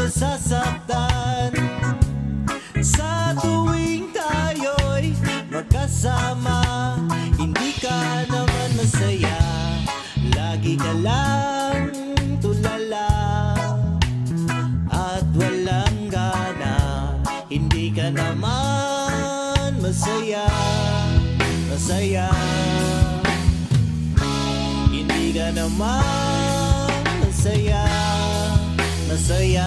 nasasaktan sa tuwing tayo'y magkasama. Hindi ka naman masaya, lagi ka lang tulala at walang gana. Hindi ka naman masaya, masaya. Hindi ka naman masaya, masaya.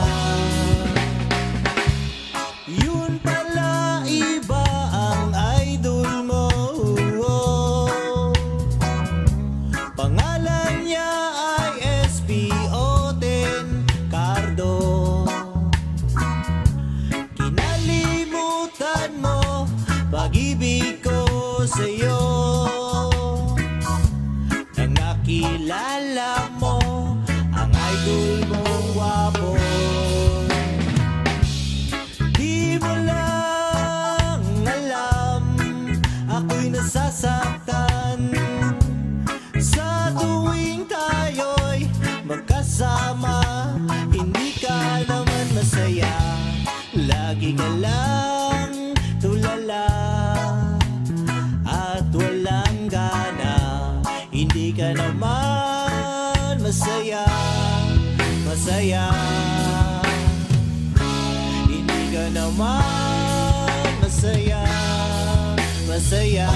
Yun pala iba ang idol mo, pangalan niya ay SPO10 Cardo. Kinalimutan mo pag-ibig ko sa'yo, nang nakilala mo ang idol mong gwapo. Di mo lang alam, ako'y nasasaktan sa tuwing tayo'y magkasama. Hindi ka naman masaya, lagi ka lang tulala at walang gana. Hindi ka naman masaya, masaya. Hindi ka naman masaya, masaya.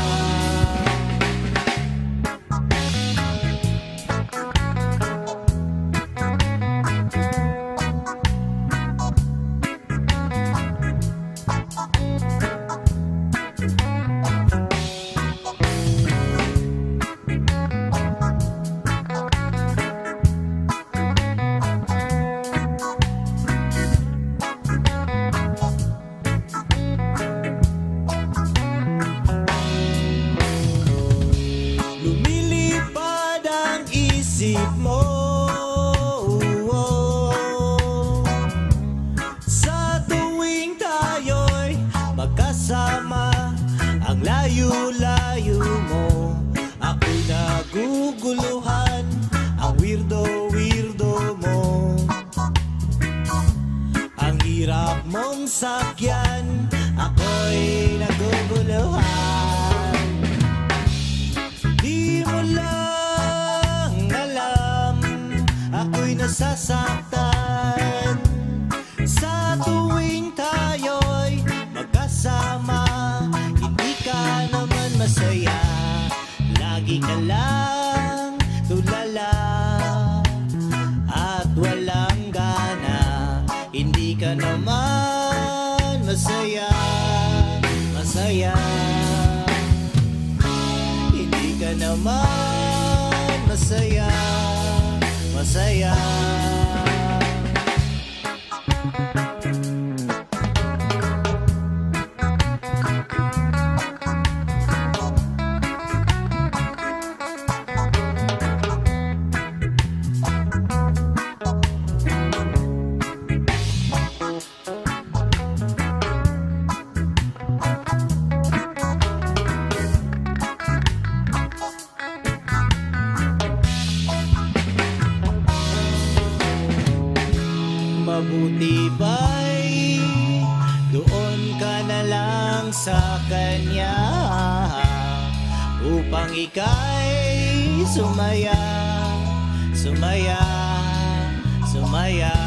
Lumilipad ang isip mo sa tuwing tayo'y magkasama. Ang layo-layo mo, ako'y naguguluhan. Ang weirdo-weirdo mo, ang hirap mong sakyan, ako'y naguguluhan. Di mo lang alam, ako'y nasasaktan sa tuwing tayo'y magkasama. Hindi ka naman masaya, lagi ka lang tulala at walang gana. Hindi ka naman masaya, masaya. Hindi ka naman masaya, masaya. Mabuti ba'y doon ka na lang sa kanya upang ika'y sumaya, sumaya, sumaya.